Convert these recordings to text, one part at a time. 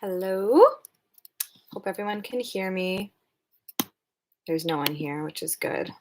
Hello? Hope everyone can hear me. There's no one here, which is good.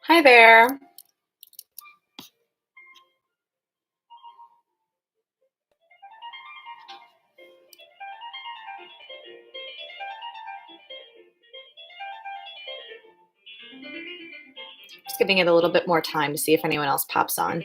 Hi there. Just giving it a little bit more time to see if anyone else pops on.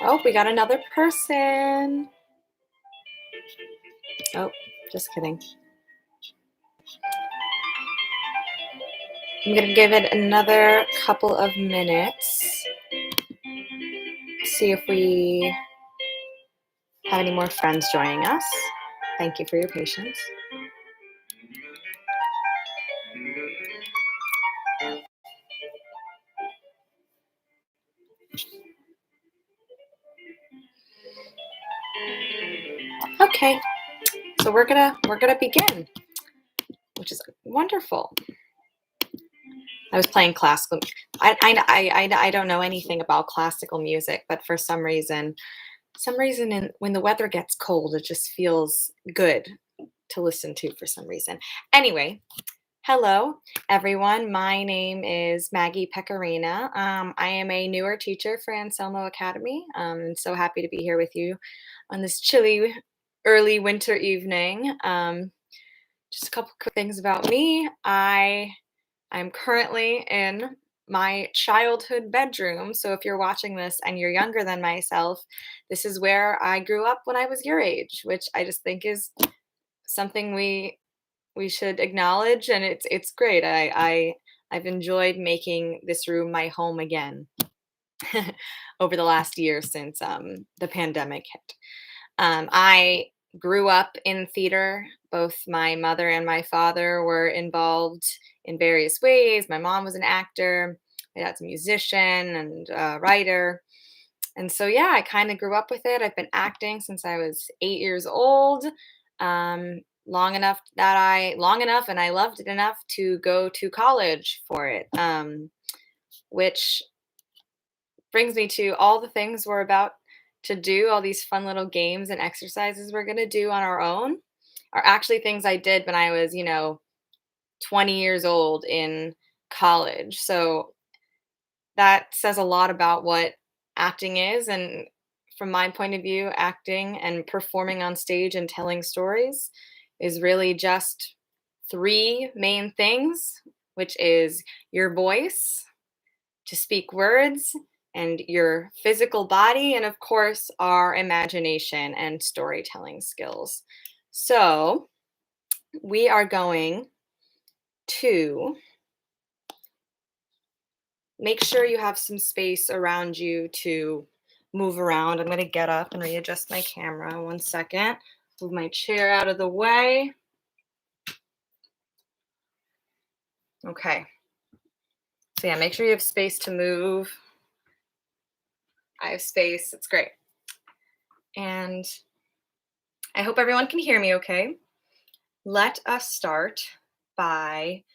Oh, we got another person. Oh, just kidding. I'm going to give it another couple of minutes. See if we have any more friends joining us. Thank you for your patience. Okay, so So we're gonna begin, which is wonderful. I was playing classical. I don't know anything about classical music, but for some reason, when the weather gets cold, it just feels good to listen to for some reason. Anyway, hello everyone. My name is Maggie Pecorino. I am a newer teacher for Anselmo Academy. I'm so happy to be here with you on this chilly early winter evening. Just a couple quick things about me. I'm currently in my childhood bedroom. So if you're watching this and you're younger than myself, this is where I grew up when I was your age, which I just think is something we should acknowledge, and it's great. I've enjoyed making this room my home again over the last year since the pandemic hit. I grew up in theater. Both my mother and my father were involved in various ways. My mom was an actor, my dad's a musician and writer. And so, yeah, I kind of grew up with it. I've been acting since I was 8 years old. Long enough, and I loved it enough to go to college for it, which brings me to all the things we're about to do, all these fun little games and exercises we're going to do on our own are actually things I did when I was, 20 years old in college. So that says a lot about what acting is. And from my point of view, acting and performing on stage and telling stories is really just three main things, which is your voice, to speak words, and your physical body, and of course, our imagination and storytelling skills. So, we are going to make sure you have some space around you to move around. I'm going to get up and readjust my camera. 1 second. Move my chair out of the way. Okay. So, yeah, make sure you have space to move. I have space. It's great. And I hope everyone can hear me okay. Let us start by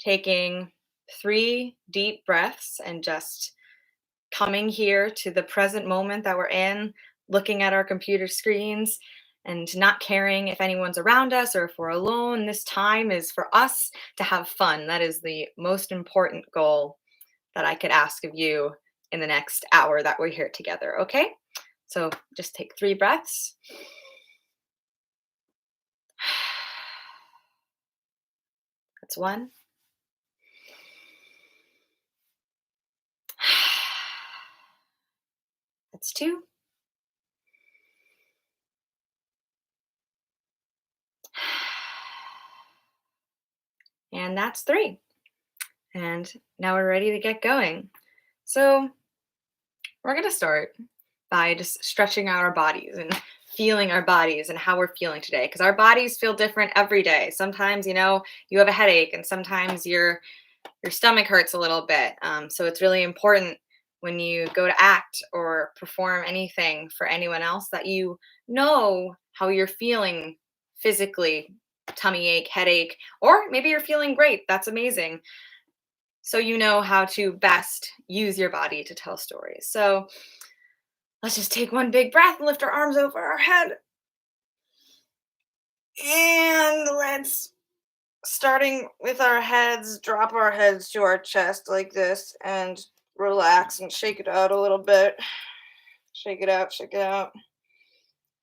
taking 3 deep breaths and just coming here to the present moment that we're in, looking at our computer screens and not caring if anyone's around us or if we're alone. This time is for us to have fun. That is the most important goal that I could ask of you in the next hour that we're here together, okay? So just take 3 breaths. That's 1. That's 2. And that's 3. And now we're ready to get going. So we're going to start by just stretching out our bodies and feeling our bodies and how we're feeling today, because our bodies feel different every day. Sometimes, you have a headache, and sometimes your stomach hurts a little bit. So it's really important when you go to act or perform anything for anyone else that you know how you're feeling physically, tummy ache, headache, or maybe you're feeling great. That's amazing. So you know how to best use your body to tell stories. So let's just take one big breath and lift our arms over our head. And let's, starting with our heads, drop our heads to our chest like this and relax and shake it out a little bit. Shake it out, shake it out.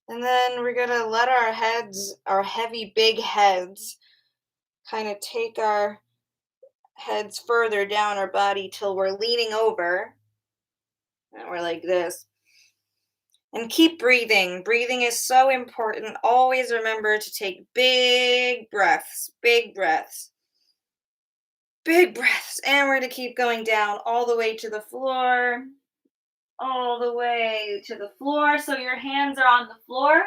And then we're going to let our heads, our heavy, big heads, kind of take our heads further down our body till we're leaning over. And we're like this. And keep breathing. Breathing is so important. Always remember to take big breaths, big breaths, big breaths. And we're going to keep going down all the way to the floor, all the way to the floor. So your hands are on the floor.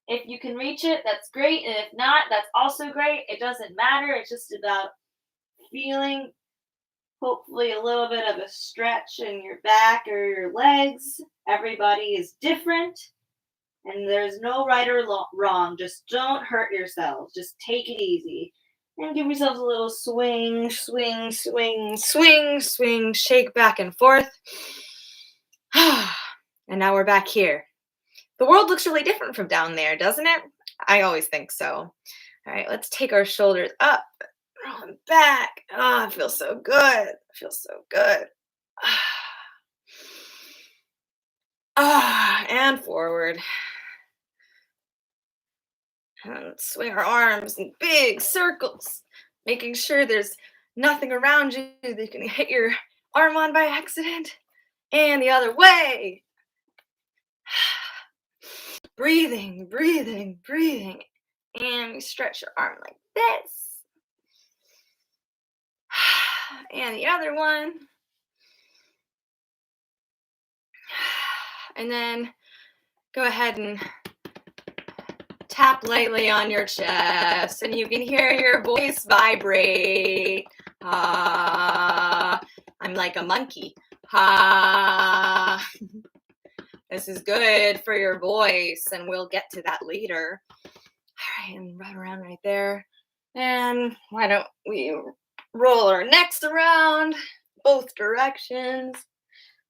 If you can reach it, that's great. And if not, that's also great. It doesn't matter. It's just about feeling hopefully a little bit of a stretch in your back or your legs. Everybody is different. And there's no right or wrong. Just don't hurt yourselves. Just take it easy. And give yourselves a little swing, swing, swing, Swing, swing, shake back and forth. And now we're back here. The world looks really different from down there, doesn't it? I always think so. All right, let's take our shoulders up, roll them back. Oh, it feels so good. It feels so good. And forward. And swing our arms in big circles, making sure there's nothing around you that you can hit your arm on by accident. And the other way. Breathing, breathing, breathing. And you stretch your arm like this. And the other one. And then go ahead and tap lightly on your chest, and you can hear your voice vibrate. I'm like a monkey. This is good for your voice, and we'll get to that later. All right, and run around right there. And why don't we roll our necks around both directions?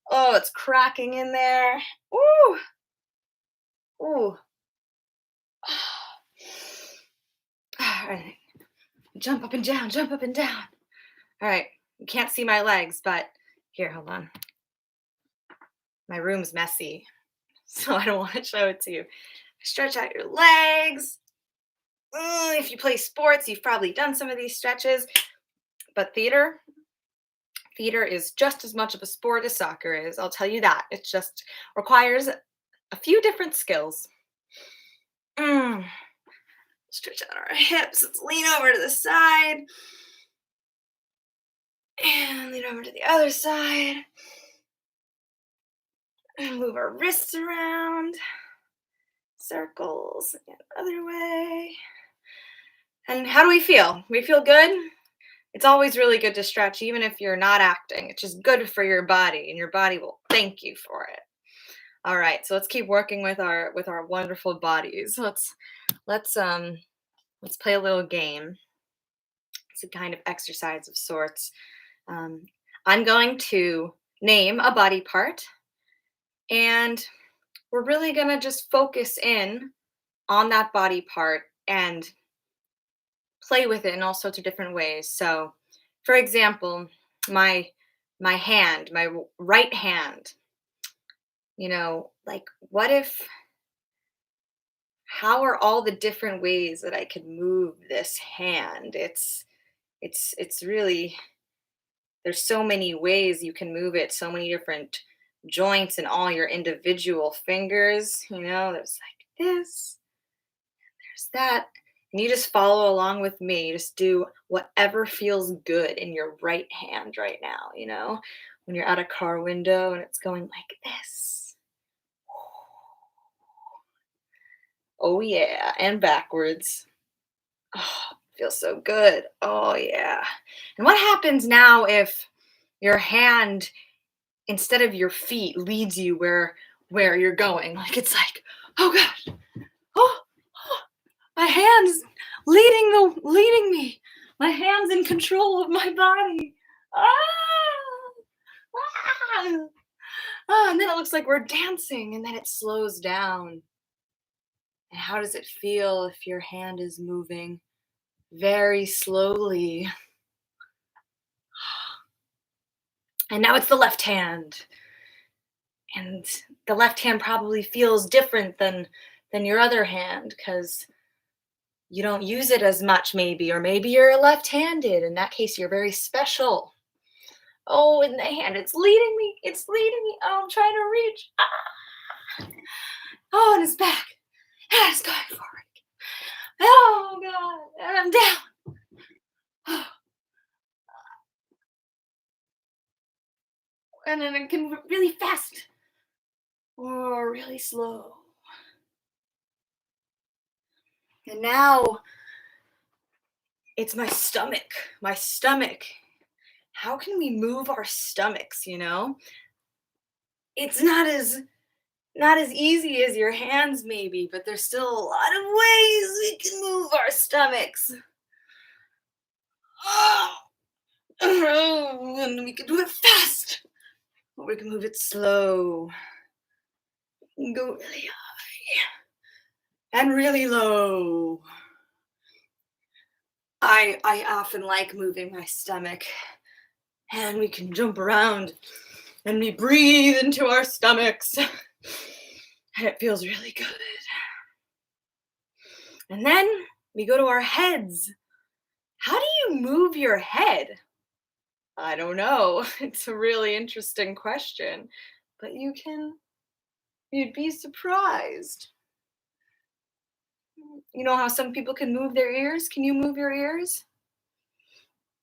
Oh, it's cracking in there. Ooh. Ooh. All right. Jump up and down, jump up and down. All right. You can't see my legs, but here, hold on. My room's messy, so I don't want to show it to you. Stretch out your legs. If you play sports, you've probably done some of these stretches, but theater is just as much of a sport as soccer is. I'll tell you that. It just requires a few different skills. Stretch out our hips. Let's lean over to the side. And lean over to the other side. And move our wrists around. Circles. And other way. And how do we feel? We feel good? It's always really good to stretch, even if you're not acting. It's just good for your body, and your body will thank you for it. All right, so let's keep working with our wonderful bodies. Let's play a little game. It's a kind of exercise of sorts. I'm going to name a body part, and we're really gonna just focus in on that body part and play with it in all sorts of different ways. So, for example, my hand, my right hand. Like, what if, how are all the different ways that I could move this hand? It's really, there's so many ways you can move it, so many different joints and all your individual fingers. There's like this, there's that. And you just follow along with me. You just do whatever feels good in your right hand right now, when you're at a car window and it's going like this. Oh, yeah. And backwards. Oh, feels so good. Oh, yeah. And what happens now if your hand, instead of your feet, leads you where you're going? Like, it's like, oh gosh, oh, my hand's leading me. My hand's in control of my body. And then it looks like we're dancing, and then it slows down. And how does it feel if your hand is moving very slowly? And now it's the left hand. And the left hand probably feels different than your other hand, because you don't use it as much, maybe, or maybe you're left-handed. In that case, you're very special. Oh, and the hand, it's leading me. It's leading me. Oh, I'm trying to reach. Oh, and it's back. And it's going forward. Oh, God. And I'm down. And then it can really fast or really slow. And now it's my stomach. My stomach. How can we move our stomachs, It's not as Not as easy as your hands, maybe, but there's still a lot of ways we can move our stomachs. And we can do it fast, or we can move it slow. And go really high and really low. I often like moving my stomach, and we can jump around and we breathe into our stomachs. And it feels really good. And then we go to our heads. How do you move your head? I don't know. It's a really interesting question, but you'd be surprised. You know how some people can move their ears? Can you move your ears?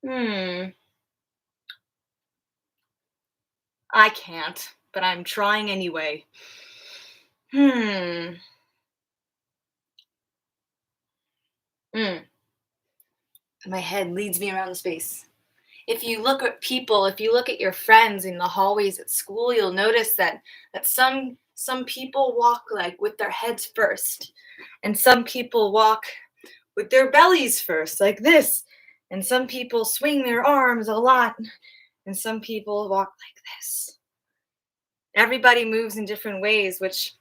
Hmm, I can't, but I'm trying anyway. Hmm. Mm. My head leads me around the space. If you look at people, if you look at your friends in the hallways at school, you'll notice that some people walk like with their heads first, and some people walk with their bellies first, like this, and some people swing their arms a lot, and some people walk like this. Everybody moves in different ways, which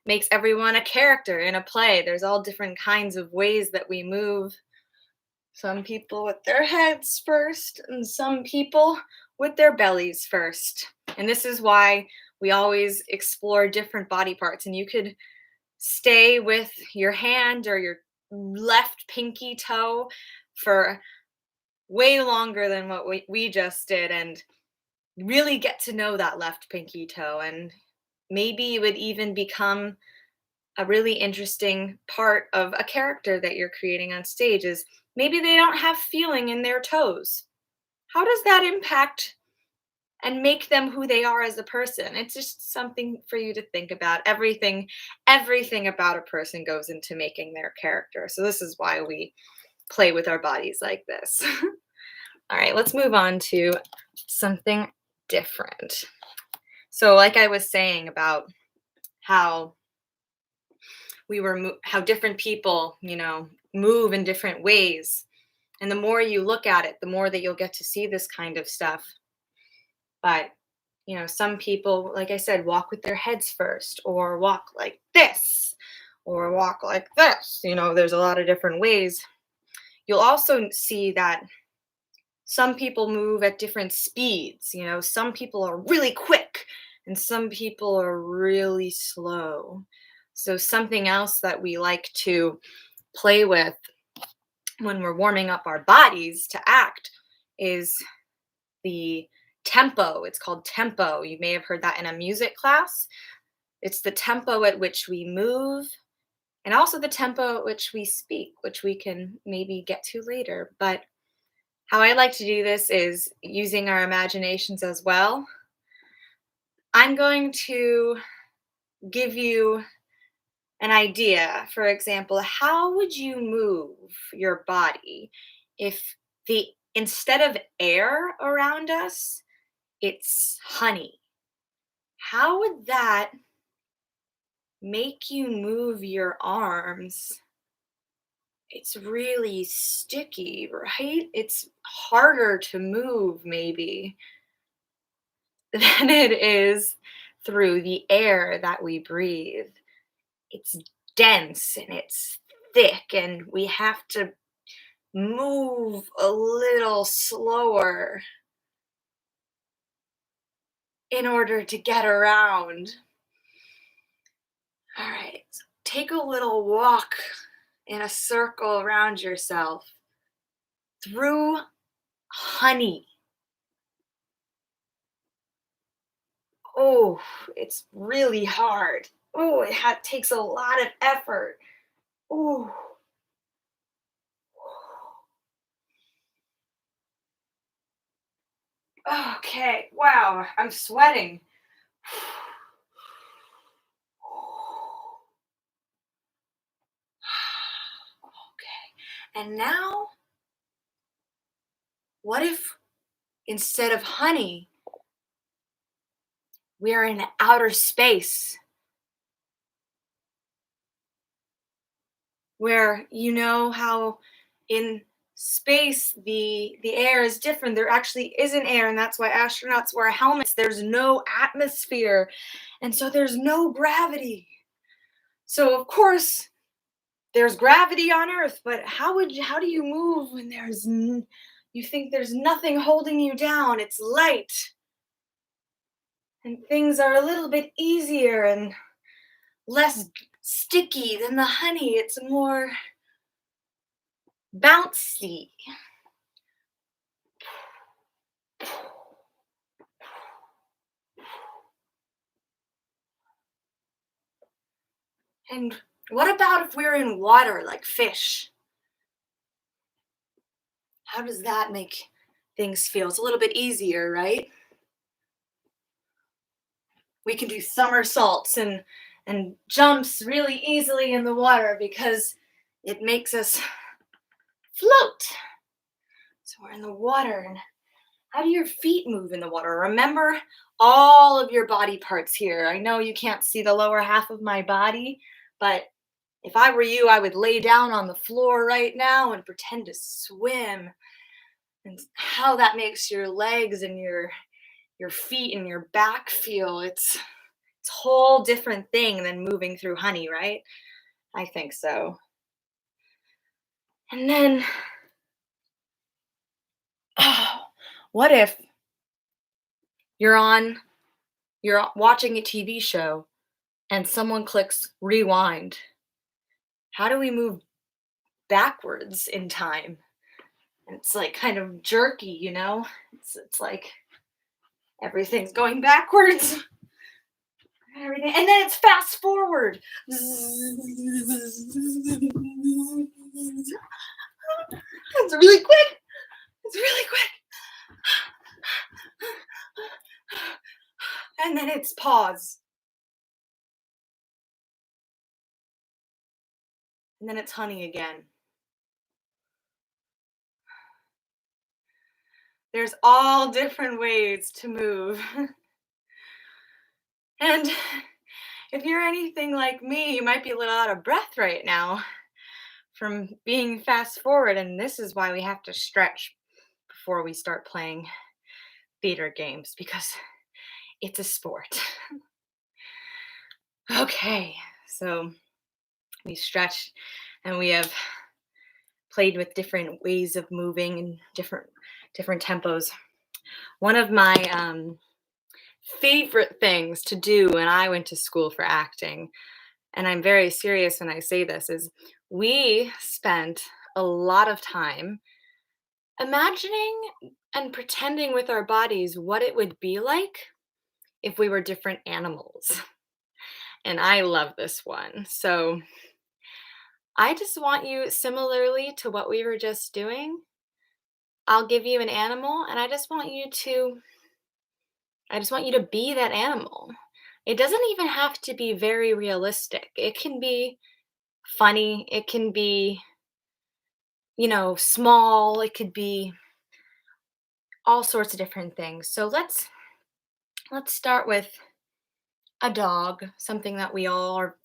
makes everyone a character in a play. There's all different kinds of ways that we move. Some people with their heads first, and some people with their bellies first. And this is why we always explore different body parts. And you could stay with your hand or your left pinky toe for way longer than what we just did, and really get to know that left pinky toe. And maybe it would even become a really interesting part of a character that you're creating on stage is maybe they don't have feeling in their toes. How does that impact and make them who they are as a person? It's just something for you to think about. Everything about a person goes into making their character. So this is why we play with our bodies like this. All right, let's move on to something different. So like I was saying about how how different people, move in different ways. And the more you look at it, the more that you'll get to see this kind of stuff. But, some people, like I said, walk with their heads first, or walk like this, or walk like this. There's a lot of different ways. You'll also see that some people move at different speeds. Some people are really quick and some people are really slow. So, something else that we like to play with when we're warming up our bodies to act is the tempo. It's called tempo. You may have heard that in a music class. It's the tempo at which we move and also the tempo at which we speak, which we can maybe get to later. But how I like to do this is using our imaginations as well. I'm going to give you an idea. For example, how would you move your body if the instead of air around us, it's honey? How would that make you move your arms? It's really sticky, right? It's harder to move maybe than it is through the air that we breathe. It's dense and it's thick, and we have to move a little slower in order to get around. All right, so take a little walk in a circle around yourself through honey. Oh, it's really hard. Oh, takes a lot of effort. Oh, okay. Wow, I'm sweating. Okay. And now, what if instead of honey, we're in outer space where you know how in space the air is different. There actually isn't air, and that's why astronauts wear helmets. There's no atmosphere, and so there's no gravity. So of course there's gravity on Earth, but how do you move when you think there's nothing holding you down? It's light, and things are a little bit easier and less sticky than the honey. It's more bouncy. And what about if we're in water like fish? How does that make things feel? It's a little bit easier, right? We can do somersaults and jumps really easily in the water because it makes us float. So we're in the water. And how do your feet move in the water? Remember all of your body parts here. I know you can't see the lower half of my body, but if I were you, I would lay down on the floor right now and pretend to swim. And how that makes your legs and your feet and your back feel. It's a whole different thing than moving through honey, right? I think so. And then, oh, what if you're watching a TV show and someone clicks rewind? How do we move backwards in time? And it's like kind of jerky, you know? It's like everything's going backwards. Everything, and then it's fast forward. It's really quick. It's really quick. And then it's pause. And then it's honey again. There's all different ways to move. And if you're anything like me, you might be a little out of breath right now from being fast forward. And this is why we have to stretch before we start playing theater games because it's a sport. Okay, so we stretch and we have played with different ways of moving and different tempos. One of my favorite things to do when I went to school for acting, and I'm very serious when I say this, is we spent a lot of time imagining and pretending with our bodies what it would be like if we were different animals. And I love this one. So I just want you, similarly to what we were just doing, I'll give you an animal and I just want you to be that animal. It doesn't even have to be very realistic. It can be funny, it can be, small, it could be all sorts of different things. So let's start with a dog, something that we all are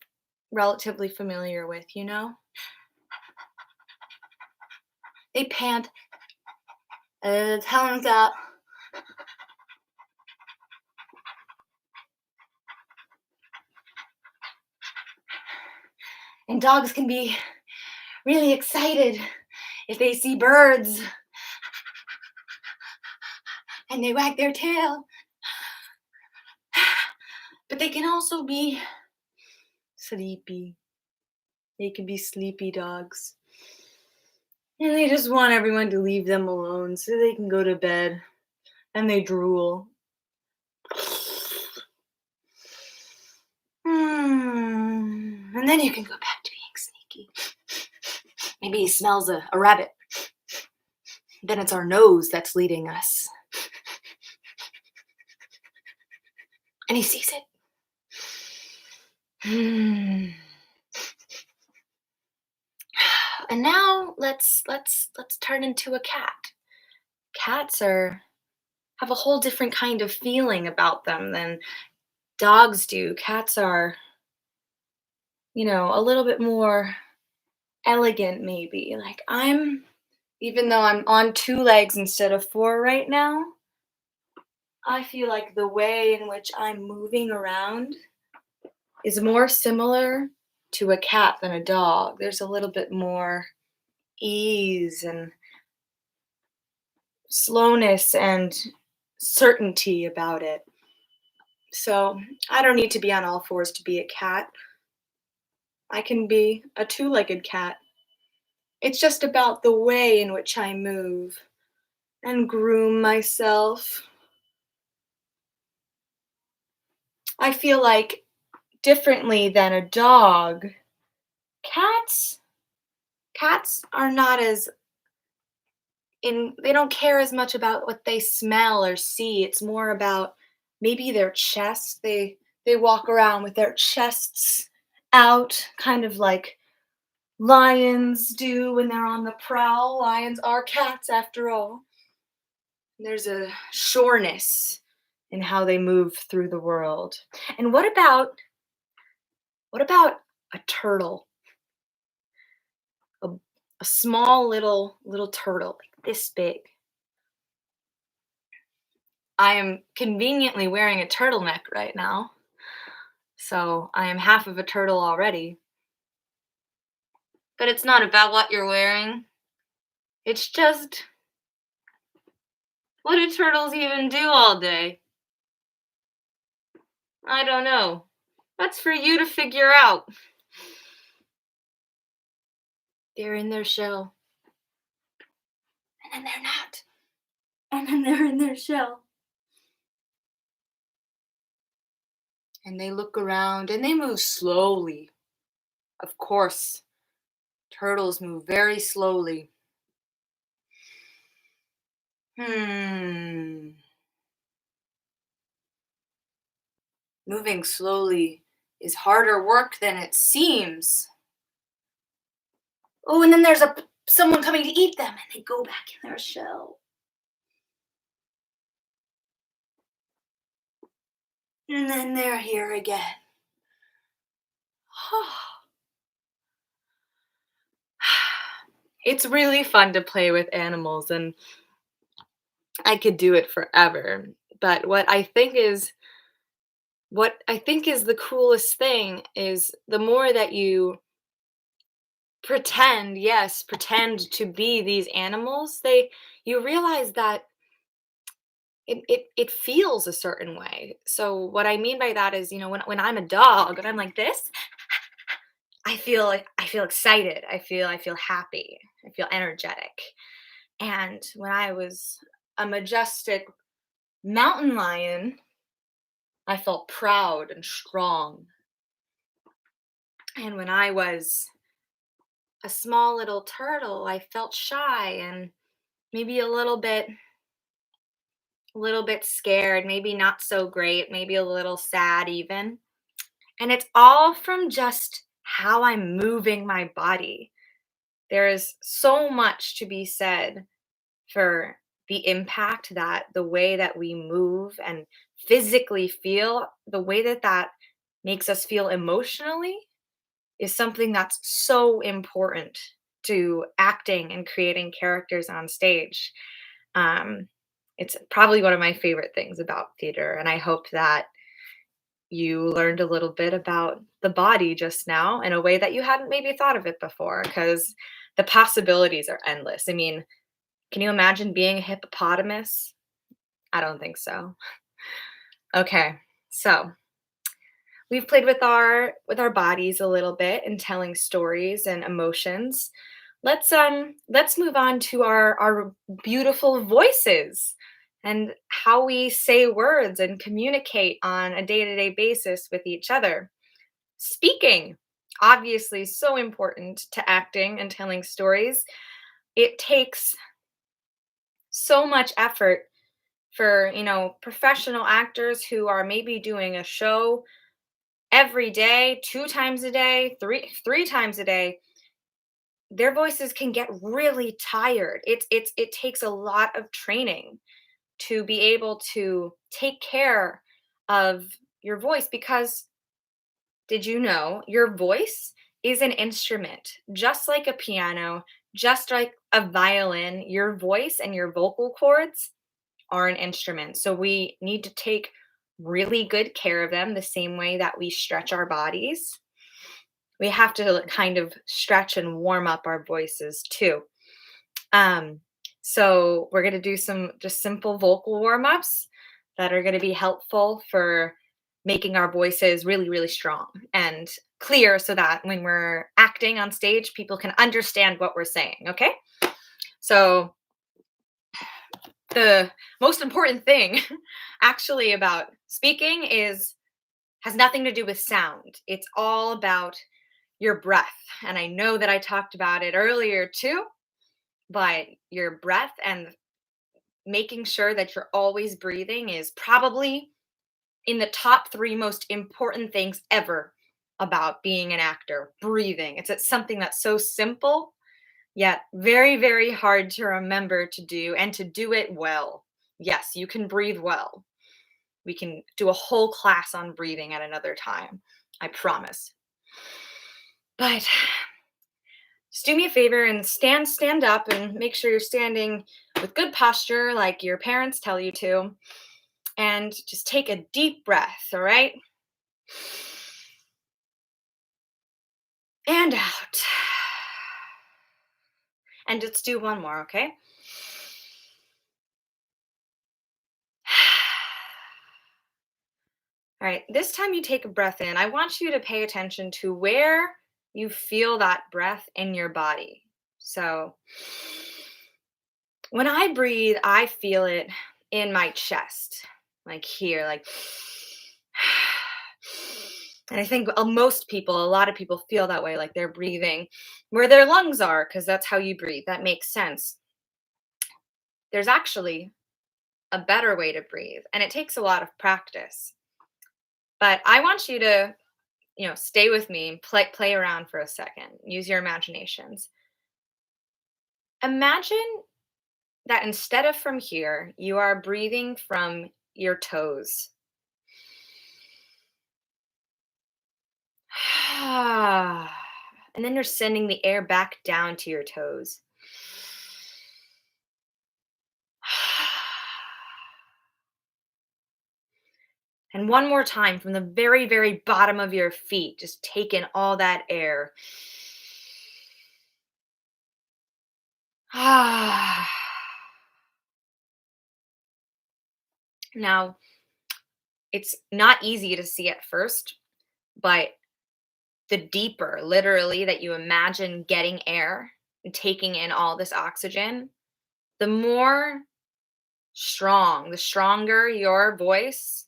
relatively familiar with. They pant, tongues out. And dogs can be really excited if they see birds and they wag their tail. But they can also be sleepy. They can be sleepy dogs. And they just want everyone to leave them alone so they can go to bed. And they drool. And then you can go back to being sneaky. Maybe he smells a rabbit. Then it's our nose that's leading us. And he sees it. And now let's turn into a cat. Cats have a whole different kind of feeling about them than dogs do. Cats are, a little bit more elegant, maybe. Like, even though I'm on two legs instead of four right now, I feel like the way in which I'm moving around is more similar to a cat than a dog. There's a little bit more ease and slowness and certainty about it. So I don't need to be on all fours to be a cat. I can be a two-legged cat. It's just about the way in which I move and groom myself. I feel like differently than a dog, cats cats are not as they don't care as much about what they smell or see. It's more about maybe their chest. They walk around with their chests out, kind of like lions do when they're on the prowl. Lions are cats after all. There's a sureness in how they move through the world. And what about a turtle? A, a small little turtle, like this big. I am conveniently wearing a turtleneck right now, so I am half of a turtle already. But it's not about what you're wearing. It's just, what do turtles even do all day? I don't know. That's for you to figure out. They're in their shell. And then they're not. And then they're in their shell. And they look around and they move slowly. Of course, turtles move very slowly. Hmm. Moving slowly is harder work than it seems. Oh, and then there's someone coming to eat them and they go back in their shell. And then they're here again. It's really fun to play with animals, and I could do it forever. But what I think is the coolest thing is the more that you pretend to be these animals, you realize that it feels a certain way. So what I mean by that is, when I'm a dog and I'm like this, I feel excited. I feel happy. I feel energetic. And when I was a majestic mountain lion, I felt proud and strong. And when I was a small little turtle, I felt shy and maybe a little bit scared, maybe not so great, maybe a little sad even. And it's all from just how I'm moving my body. There is so much to be said for the impact that the way that we move and physically feel, the way that that makes us feel emotionally is something that's so important to acting and creating characters on stage. Um, it's probably one of my favorite things about theater, and I hope that you learned a little bit about the body just now in a way that you hadn't maybe thought of it before, because the possibilities are endless. I mean, can you imagine being a hippopotamus? I don't think so. Okay, so we've played with our bodies a little bit and telling stories and emotions. Let's move on to our beautiful voices and how we say words and communicate on a day-to-day basis with each other. Speaking, obviously so important to acting and telling stories. It takes so much effort for, professional actors who are maybe doing a show every day, two times a day, three times a day. Their voices can get really tired. It takes a lot of training to be able to take care of your voice because did you know your voice is an instrument, just like a piano, just like a violin? Your voice and your vocal cords are an instrument. So we need to take really good care of them the same way that we stretch our bodies. We have to kind of stretch and warm up our voices too. Um, so we're going to do some just simple vocal warm ups that are going to be helpful for making our voices really, really strong and clear so that when we're acting on stage, people can understand what we're saying. Okay. So, the most important thing actually about speaking is has nothing to do with sound. It's all about your breath. And I know that I talked about it earlier too, but your breath and making sure that you're always breathing is probably in the top 3 most important things ever about being an actor. Breathing. It's something that's so simple, yet very, very hard to remember to do and to do it well. Yes, you can breathe well. We can do a whole class on breathing at another time. I promise. But just do me a favor and stand up and make sure you're standing with good posture like your parents tell you to. And just take a deep breath, all right? And out. And let's do one more, okay? All right, this time you take a breath in. I want you to pay attention to where you feel that breath in your body. So when I breathe, I feel it in my chest, like here, like. And I think most people, a lot of people feel that way, like they're breathing where their lungs are, because that's how you breathe. That makes sense. There's actually a better way to breathe, and it takes a lot of practice. But I want you to, stay with me and play around for a second. Use your imaginations. Imagine that instead of from here, you are breathing from your toes. And then you're sending the air back down to your toes. And one more time from the very, very bottom of your feet, just take in all that air. Now, it's not easy to see at first, but the deeper, literally, that you imagine getting air and taking in all this oxygen, the more the stronger your voice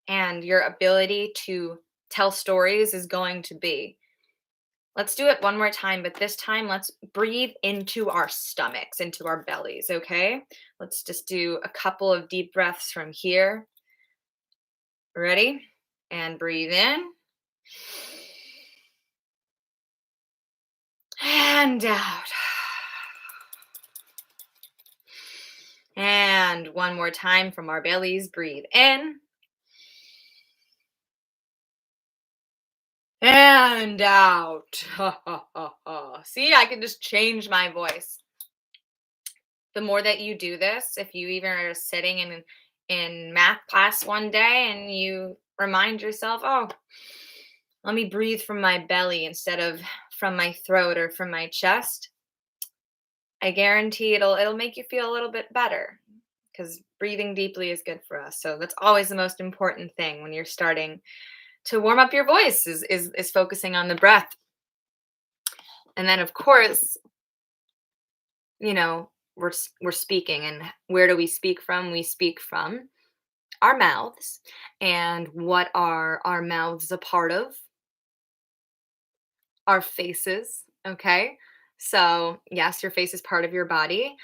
and your ability to tell stories is going to be. Let's do it one more time, but this time let's breathe into our stomachs, into our bellies, okay? Let's just do a couple of deep breaths from here. Ready? And breathe in. And out. And one more time from our bellies, breathe in. And out. See, I can just change my voice. The more that you do this, if you even are sitting in math class one day and you remind yourself, oh, let me breathe from my belly instead of from my throat or from my chest, I guarantee it'll make you feel a little bit better because breathing deeply is good for us. So that's always the most important thing when you're starting to warm up your voice is focusing on the breath. And then of course, we're speaking, and where do we speak from? We speak from our mouths. And what are our mouths a part of? Our faces, okay? So, yes, your face is part of your body,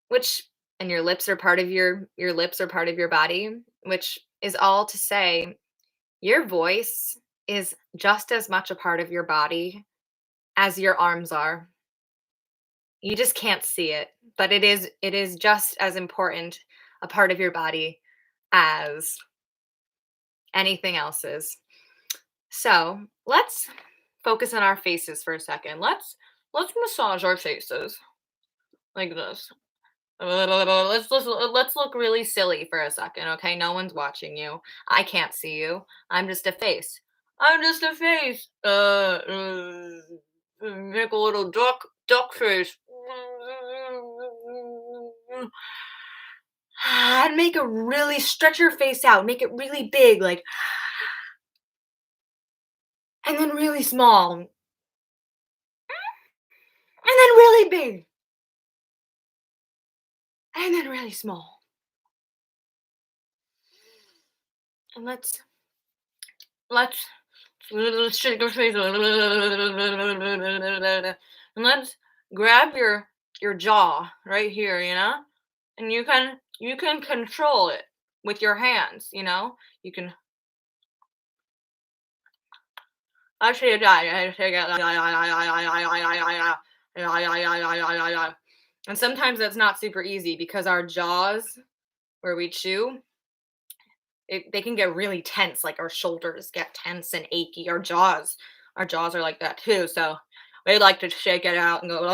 which and your lips are part of your lips are part of your body, which is all to say your voice is just as much a part of your body as your arms are. You just can't see it, but it is just as important a part of your body as anything else's. So let's focus on our faces for a second. Let's massage our faces like this. Let's look really silly for a second, okay? No one's watching you. I can't see you. I'm just a face. I'm just a face. Make a little duck face. And make a really stretch your face out. Make it really big, like, and then really small, and then really big, and then really small. And let's let's shake your face. And let's grab your jaw right here, and you can control it with your hands, You can actually and sometimes that's not super easy because our jaws where we chew, they can get really tense, like our shoulders get tense and achy. Our jaws are like that too. So we like to shake it out and go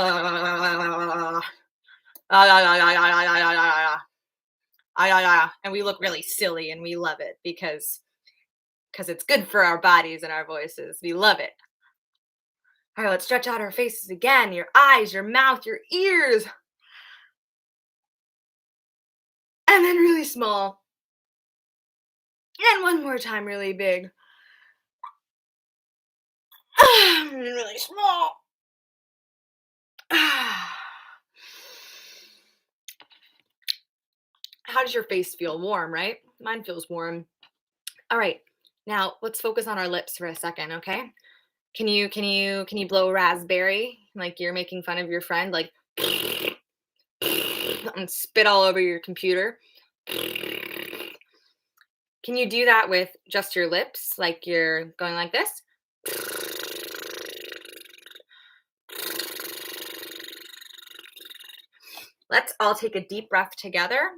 and we look really silly and we love it because it's good for our bodies and our voices. We love it. All right, let's stretch out our faces again. Your eyes, your mouth, your ears, and then really small. And one more time, really big. Really small. How does your face feel? Warm, right? Mine feels warm. All right. Now let's focus on our lips for a second, okay? Can you blow raspberry like you're making fun of your friend, like and spit all over your computer? Can you do that with just your lips, like you're going like this? Let's all take a deep breath together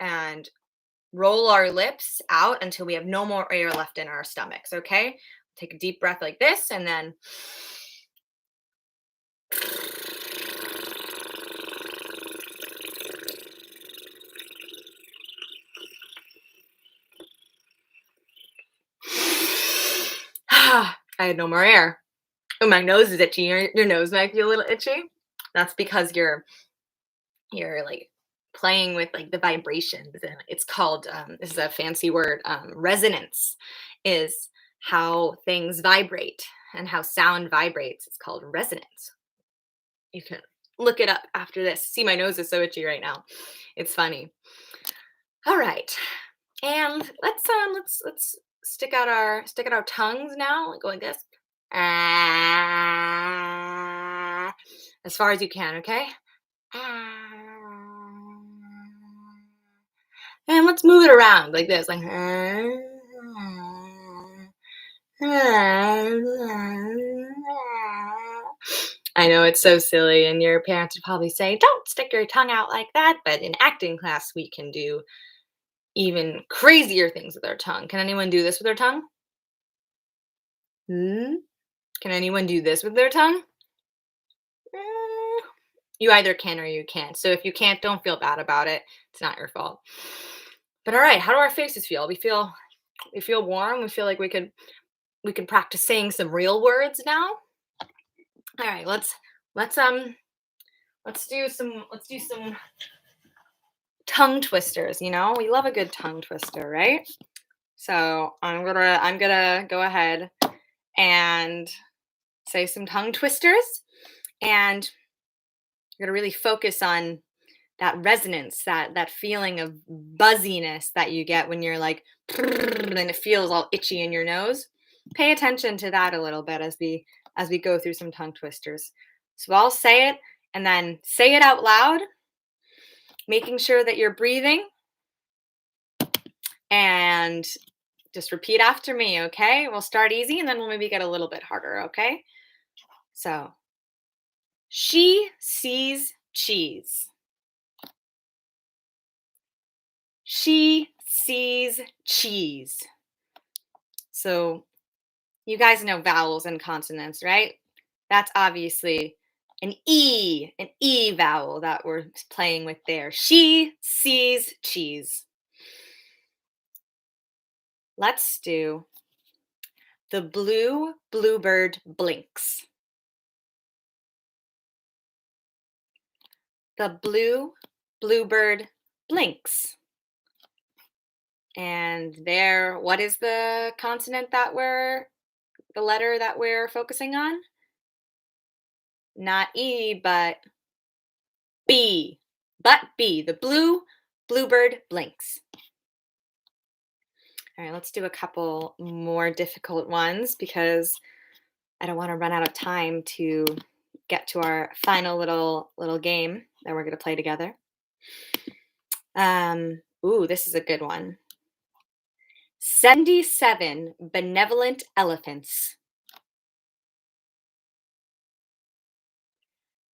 and roll our lips out until we have no more air left in our stomachs, okay? Take a deep breath like this and then I had no more air. Oh, my nose is itchy. Your nose might be a little itchy. That's because you're like playing with like the vibrations, and it's called this is a fancy word, resonance is how things vibrate and how sound vibrates. It's called resonance. You can look it up after this. See, my nose is so itchy right now. It's funny. All right. And let's stick out our tongues now. Go like this. Ah, as far as you can, okay? Ah. And let's move it around like this, like I know it's so silly, and your parents would probably say, "Don't stick your tongue out like that." But in acting class, we can do even crazier things with our tongue. Can anyone do this with their tongue? Hmm? Can anyone do this with their tongue? Mm, You either can or you can't. So if you can't, don't feel bad about it. It's not your fault. But all right, how do our faces feel? We feel warm. We feel like we could practice saying some real words now. All right, let's let's do some tongue twisters. We love a good tongue twister, right? So I'm gonna go ahead and say some tongue twisters, and you're gonna really focus on that resonance, that feeling of buzziness that you get when you're like, and it feels all itchy in your nose. Pay attention to that a little bit as we go through some tongue twisters. So I'll say it and then say it out loud, making sure that you're breathing, and just repeat after me, okay? We'll start easy and then we'll maybe get a little bit harder, okay? So, she sees cheese. She sees cheese. So you guys know vowels and consonants, right? That's obviously an E vowel that we're playing with there. She sees cheese. Let's do the blue bluebird blinks. The blue bluebird blinks. And there, what is the consonant that the letter that we're focusing on? Not E, but B. But B. The blue bluebird blinks. All right, let's do a couple more difficult ones because I don't want to run out of time to get to our final little game that we're going to play together. Ooh, this is a good one. 77 benevolent elephants.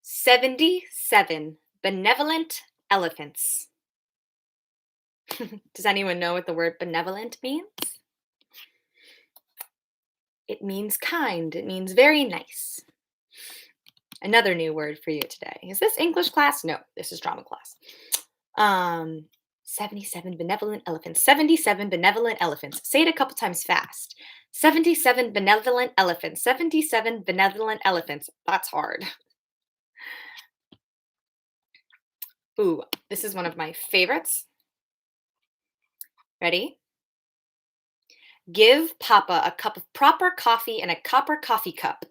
77 benevolent elephants. Does anyone know what the word benevolent means? It means kind. It means very nice. Another new word for you today. Is this English class? No, this is drama class. 77 benevolent elephants. 77 benevolent elephants. Say it a couple times fast. 77 benevolent elephants. 77 benevolent elephants. That's hard. Ooh, this is one of my favorites. Ready? Give Papa a cup of proper coffee in a copper coffee cup.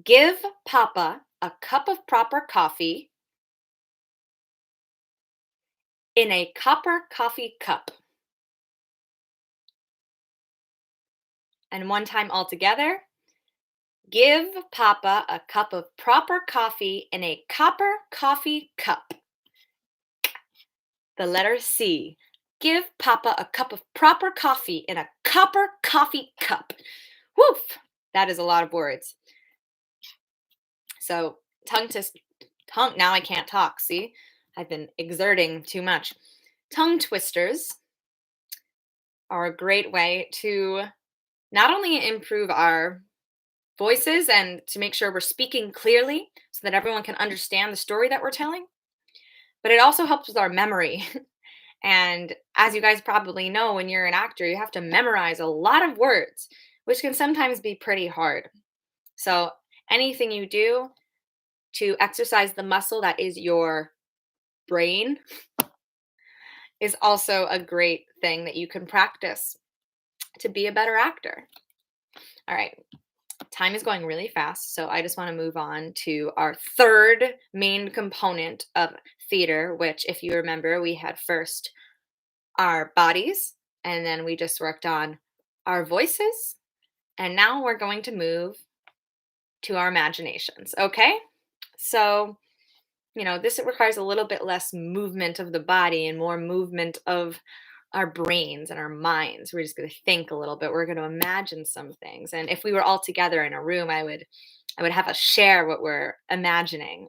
Give Papa a cup of proper coffee in a copper coffee cup. And one time all together. Give Papa a cup of proper coffee in a copper coffee cup. The letter C. Give Papa a cup of proper coffee in a copper coffee cup. Woof! That is a lot of words. So now I can't talk, see? I've been exerting too much. Tongue twisters are a great way to not only improve our voices and to make sure we're speaking clearly so that everyone can understand the story that we're telling, but it also helps with our memory. And as you guys probably know, when you're an actor, you have to memorize a lot of words, which can sometimes be pretty hard. So anything you do to exercise the muscle that is your brain is also a great thing that you can practice to be a better actor. All right, time is going really fast, so I just want to move on to our third main component of theater, which, if you remember, we had first our bodies, and then we just worked on our voices, and now we're going to move to our imaginations, okay? So, this requires a little bit less movement of the body and more movement of our brains and our minds. We're just going to think a little bit. We're going to imagine some things. And if we were all together in a room, I would have us share what we're imagining.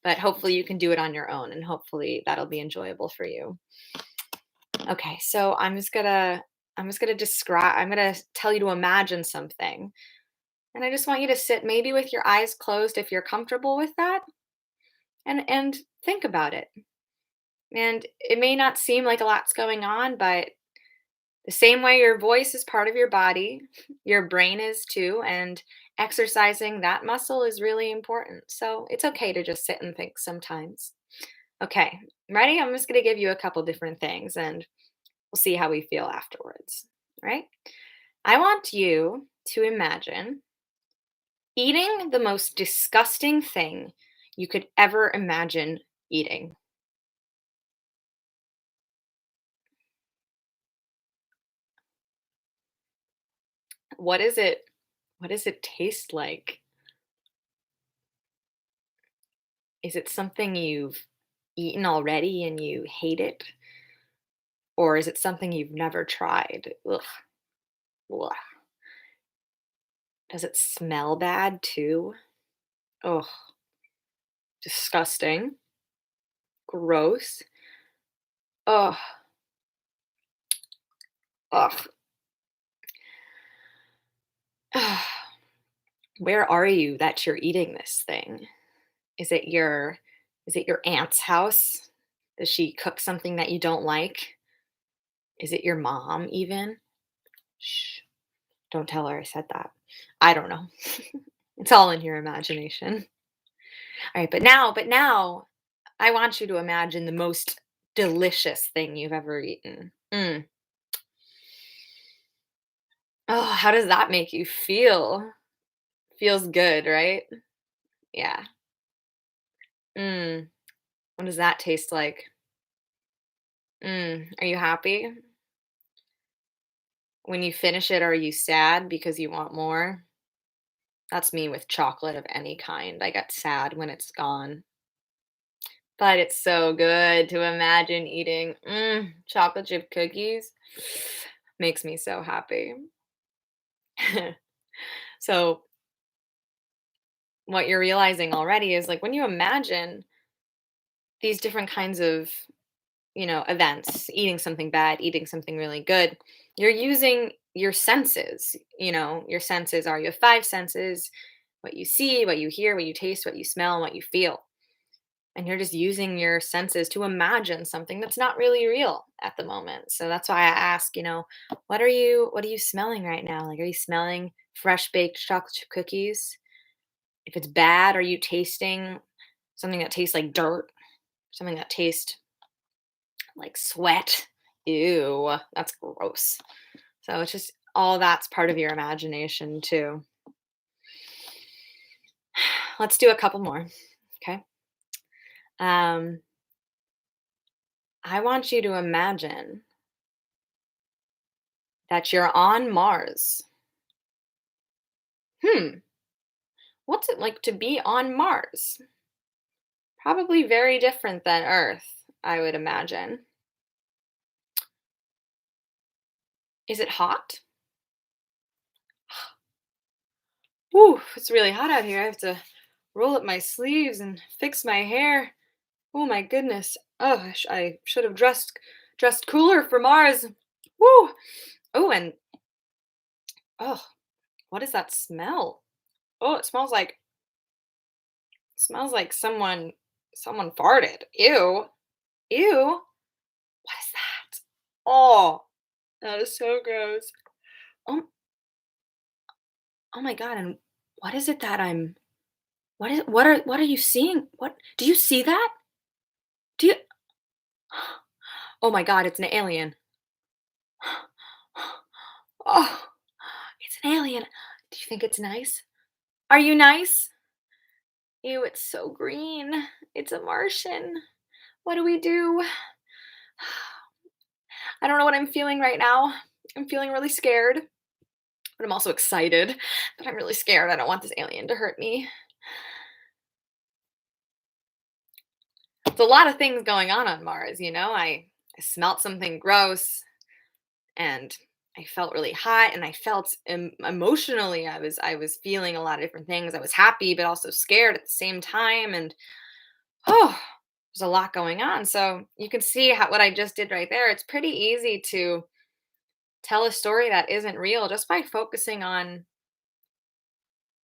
But hopefully you can do it on your own, and hopefully that'll be enjoyable for you. Okay, so I'm just gonna describe. I'm gonna tell you to imagine something, and I just want you to sit maybe with your eyes closed if you're comfortable with that, and think about it. And it may not seem like a lot's going on, but the same way your voice is part of your body, your brain is too, and exercising that muscle is really important. So it's okay to just sit and think sometimes. Okay, ready? I'm just going to give you a couple different things and we'll see how we feel afterwards. All right? I want you to imagine eating the most disgusting thing you could ever imagine eating. What is it? What does it taste like? Is it something you've eaten already and you hate it? Or is it something you've never tried? Ugh. Ugh. Does it smell bad too? Oh, disgusting. Gross. Oh, ugh. Where are you that you're eating this thing? Is it your is it your aunt's house? Does she cook something that you don't like? Is it your mom even? Shh, don't tell her I said that. I don't know. It's all in your imagination. All right, but now I want you to imagine the most delicious thing you've ever eaten. Oh, how does that make you feel? Feels good, right? Yeah. Mm. What does that taste like? Are you happy? When you finish it, are you sad because you want more? That's me with chocolate of any kind. I get sad when it's gone. But it's so good to imagine eating chocolate chip cookies. Makes me so happy. So, what you're realizing already is like when you imagine these different kinds of, events, eating something bad, eating something really good, you're using your senses. Your senses are you have five senses: what you see, what you hear, what you taste, what you smell, and what you feel. And you're just using your senses to imagine something that's not really real at the moment. So that's why I ask, what are you smelling right now? Like, are you smelling fresh baked chocolate chip cookies? If it's bad, are you tasting something that tastes like dirt? Something that tastes like sweat? Ew, that's gross. So it's just all that's part of your imagination too. Let's do a couple more. Okay. Um, I want you to imagine that you're on Mars. Hmm, what's it like to be on Mars? Probably very different than Earth, I would imagine. Is it hot? Whew, it's really hot out here. I have to roll up my sleeves and fix my hair. Oh my goodness. Oh, I should have dressed cooler for Mars. Woo! Oh, and oh, what is that smell? Oh, it smells like someone farted. Ew. Ew. What is that? Oh, that is so gross. Oh, oh my god, and what is it that I'm what are you seeing? What do you see that? Do you Oh my god, it's an alien. Oh, it's an alien. Do you think it's nice? Are you nice? Ew, it's so green. It's a Martian. What do we do? I don't know what I'm feeling right now. I'm feeling really scared, but I'm also excited. But I'm really scared. I don't want this alien to hurt me. It's a lot of things going on Mars. I smelt something gross, and I felt really hot, and I felt emotionally I was feeling a lot of different things. I was happy but also scared at the same time, and oh, there's a lot going on. So you can see what I just did right there. It's pretty easy to tell a story that isn't real just by focusing on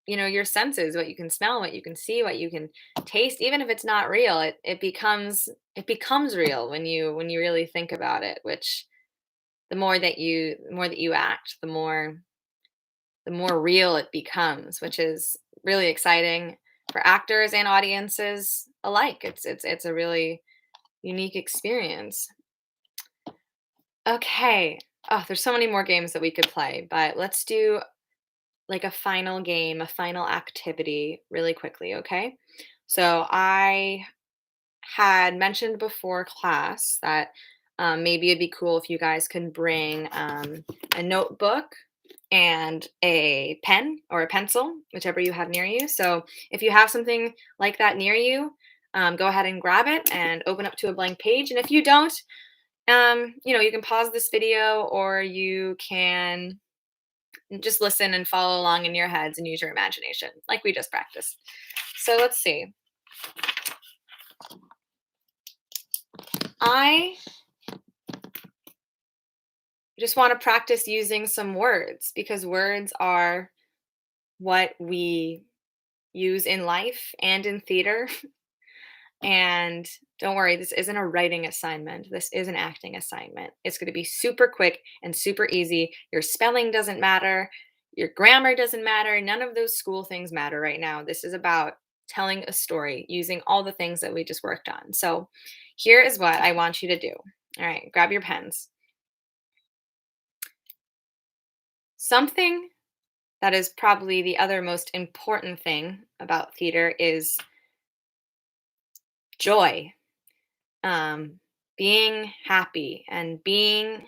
your senses, what you can smell, what you can see, what you can taste. Even if it's not real, it becomes real when you really think about it. Which the more that you act, the more real it becomes, which is really exciting for actors and audiences alike. It's a really unique experience. Okay. Oh, there's so many more games that we could play, but let's do like a final game, a final activity really quickly, okay? So I had mentioned before class that maybe it'd be cool if you guys could bring a notebook and a pen or a pencil, whichever you have near you. So if you have something like that near you, go ahead and grab it and open up to a blank page. And if you don't, you can pause this video, or you can just listen and follow along in your heads and use your imagination like we just practiced. So let's see. I just want to practice using some words because words are what we use in life and in theater. And don't worry, this isn't a writing assignment. This is an acting assignment. It's going to be super quick and super easy. Your spelling doesn't matter. Your grammar doesn't matter. None of those school things matter right now. This is about telling a story using all the things that we just worked on. So here is what I want you to do. All right, grab your pens. Something that is probably the other most important thing about theater is joy, being happy and being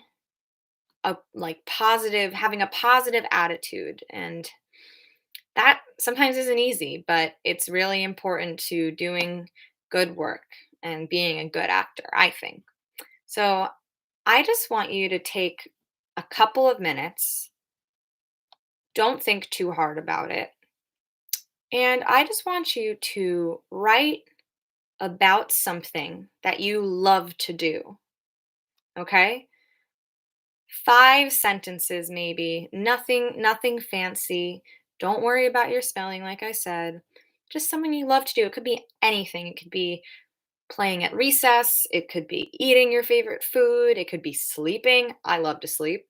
a like positive, having a positive attitude. And that sometimes isn't easy, but it's really important to doing good work and being a good actor, I think. So I just want you to take a couple of minutes. Don't think too hard about it. And I just want you to write about something that you love to do. Okay? 5 sentences maybe. Nothing fancy. Don't worry about your spelling like I said. Just something you love to do. It could be anything. It could be playing at recess, it could be eating your favorite food, it could be sleeping. I love to sleep.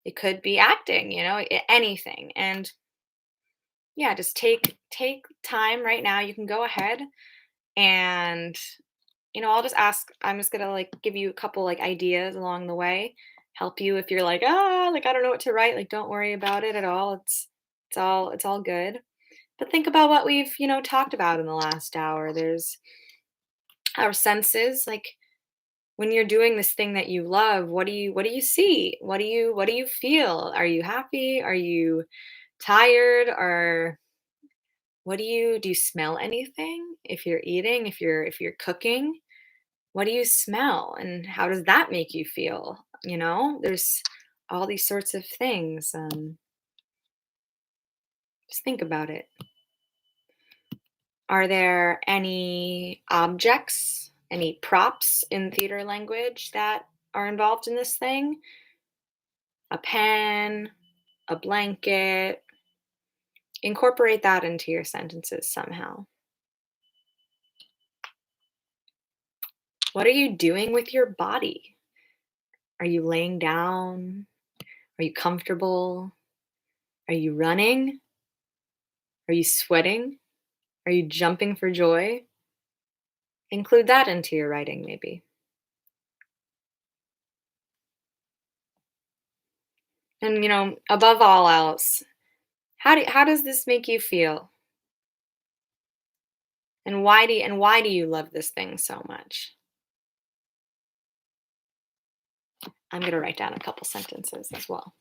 It could be acting, anything. And yeah, just take time right now. You can go ahead and I'll just ask, I'm just gonna like give you a couple like ideas along the way, help you if you're like, like I don't know what to write. Like, don't worry about it at all. It's all good. But think about what we've, talked about in the last hour. There's our senses, like when you're doing this thing that you love, what do you see? What do you feel? Are you happy? Are you tired? Or do you smell anything? If you're eating, if you're cooking, what do you smell and how does that make you feel? There's all these sorts of things. Just think about it. Are there any objects, any props in theater language that are involved in this thing? A pen, a blanket. Incorporate that into your sentences somehow. What are you doing with your body? Are you laying down? Are you comfortable? Are you running? Are you sweating? Are you jumping for joy? Include that into your writing, maybe. And above all else, how does this make you feel? And why do you love this thing so much? I'm going to write down a couple sentences as well.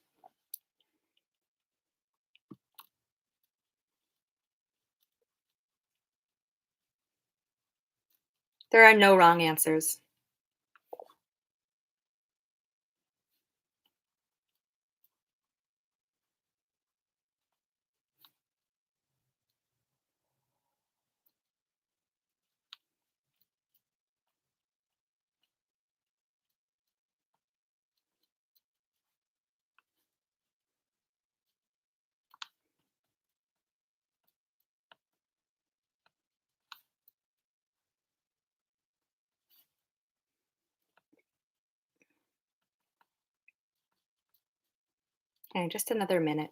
There are no wrong answers. Okay, just another minute.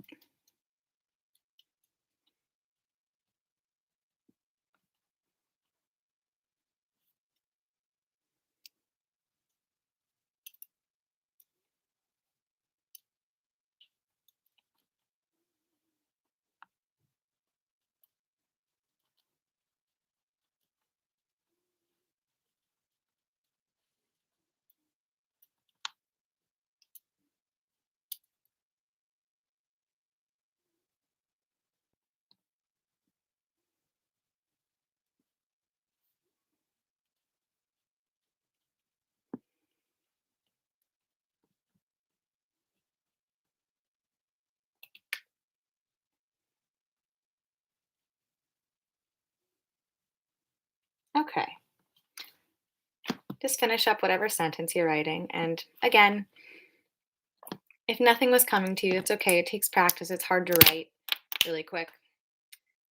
Okay. Just finish up whatever sentence you're writing. And again, If nothing was coming to you, it's okay. It takes practice. It's hard to write really quick.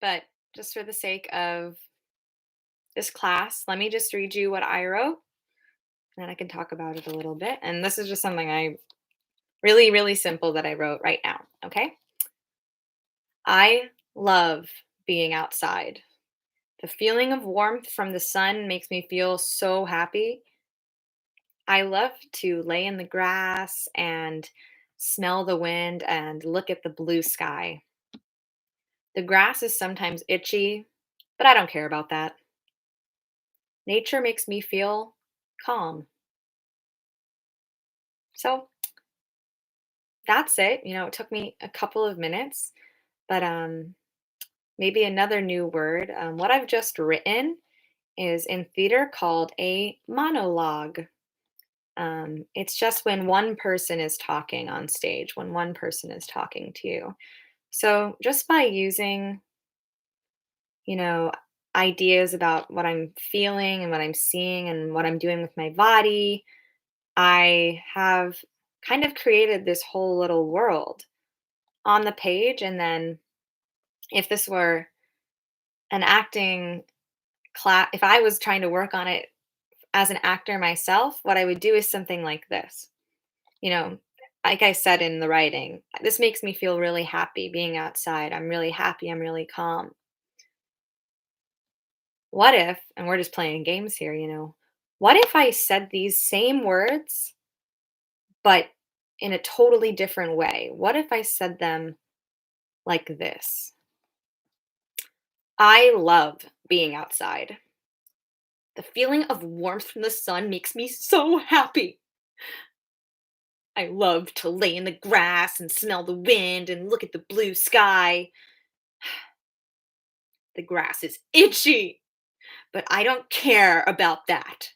But just for the sake of this class, let me just read you what I wrote, and then I can talk about it a little bit. And this is just something I really, really simple that I wrote right now. Okay. I love being outside. The feeling of warmth from the sun makes me feel so happy. I love to lay in the grass and smell the wind and look at the blue sky. The grass is sometimes itchy, but I don't care about that. Nature makes me feel calm. So that's it. It took me a couple of minutes, but maybe another new word. What I've just written is in theater called a monologue. It's just when one person is talking on stage, when one person is talking to you. So just by using, you know, ideas about what I'm feeling and what I'm seeing and what I'm doing with my body, I have kind of created this whole little world on the page. And then if this were an acting class, if I was trying to work on it as an actor myself, what I would do is something like this. You know, like I said in the writing, this makes me feel really happy being outside. I'm really happy. I'm really calm. What if, and we're just playing games here, what if I said these same words, but in a totally different way? What if I said them like this? I love being outside. The feeling of warmth from the sun makes me so happy. I love to lay in the grass and smell the wind and look at the blue sky. The grass is itchy, but I don't care about that.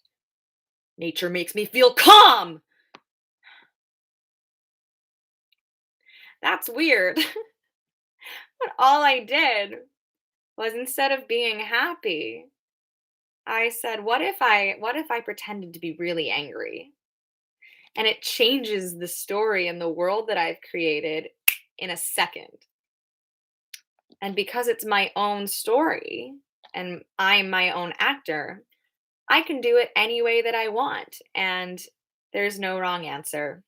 Nature makes me feel calm. That's weird. But all I did was instead of being happy, I said, what if I pretended to be really angry? And it changes the story and the world that I've created in a second. And because it's my own story and I'm my own actor, I can do it any way that I want. And there's no wrong answer.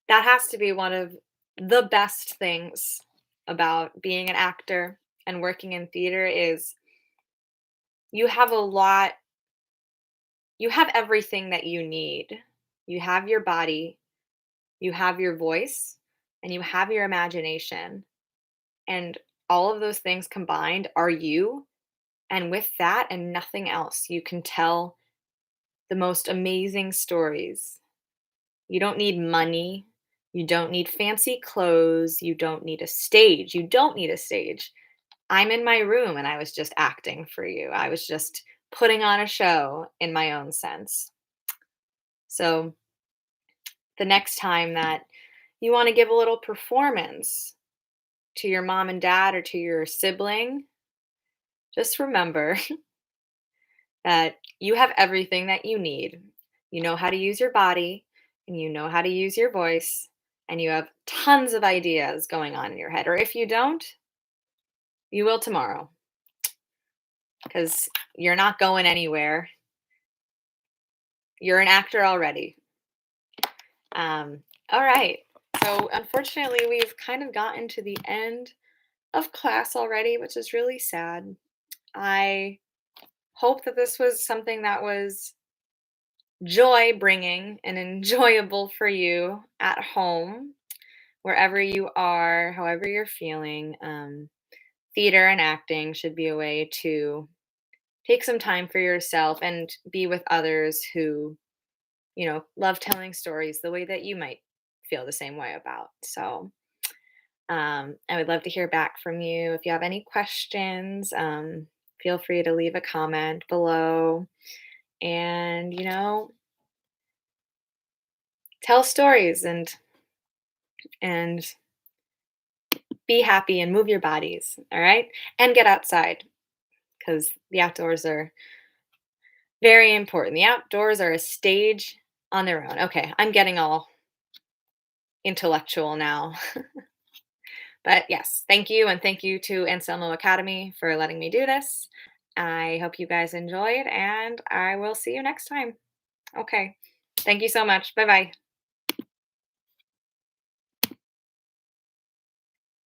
That has to be one of the best things about being an actor and working in theater is you have a lot you have everything that you need. You have your body, you have your voice, and you have your imagination. And all of those things combined are you. And with that and nothing else, you can tell the most amazing stories. You don't need money. You don't need fancy clothes. You don't need a stage. You don't need a stage. I'm in my room and I was just acting for you. I was just putting on a show in my own sense. So the next time that you want to give a little performance to your mom and dad or to your sibling, just remember that you have everything that you need. You know how to use your body and you know how to use your voice, and you have tons of ideas going on in your head. Or if you don't, you will tomorrow because you're not going anywhere. You're an actor already. All right. So, unfortunately, we've kind of gotten to the end of class already, which is really sad. I hope that this was something that was joy bringing and enjoyable for you at home, wherever you are, however you're feeling. Theater and acting should be a way to take some time for yourself and be with others who, love telling stories the way that you might feel the same way about. So, I would love to hear back from you. If you have any questions, feel free to leave a comment below. And, tell stories and be happy and move your bodies. All right. And get outside because the outdoors are very important. The outdoors are a stage on their own. Okay. I'm getting all intellectual now. But yes, thank you. And thank you to Anselmo Academy for letting me do this. I hope you guys enjoyed, and I will see you next time. Okay. Thank you so much. Bye bye.